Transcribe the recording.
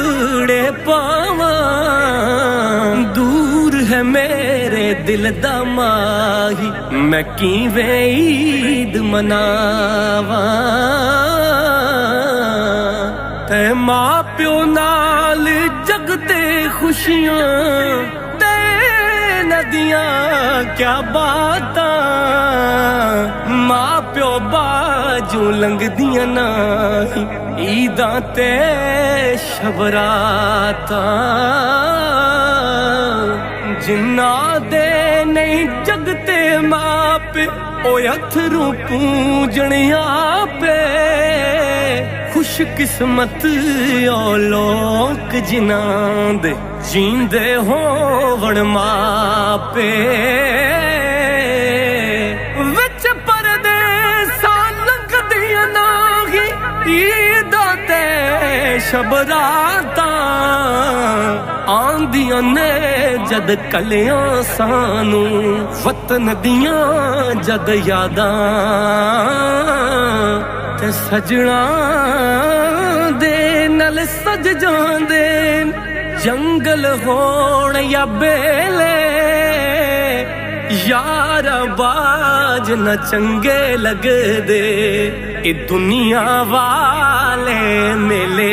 टुकड़े पावा दूर है मेरे दिल दा माही मैं किवें ईद मनावा ते मां प्यो नाल जगते खुशियां ते नदियां क्या बातां मां प्यो बाजू लंघदियां नाही ईदां ते शबरातां जिन्ना दे नहीं जगते मां पे ओ अथरू पूजण आपे खुश किस्मत ओ लोक जिन्हां दे जींदे होवण मापे विच परदेसां लंघदियां नाही ईदां ते शबरातां आंदियां ने जद कलियां सानू वतन दियां जद यादां ते सजना दे नल सज जांदे जंगल होण या बेले यार बाज न चंगे लगदे ए दुनिया वाले मेले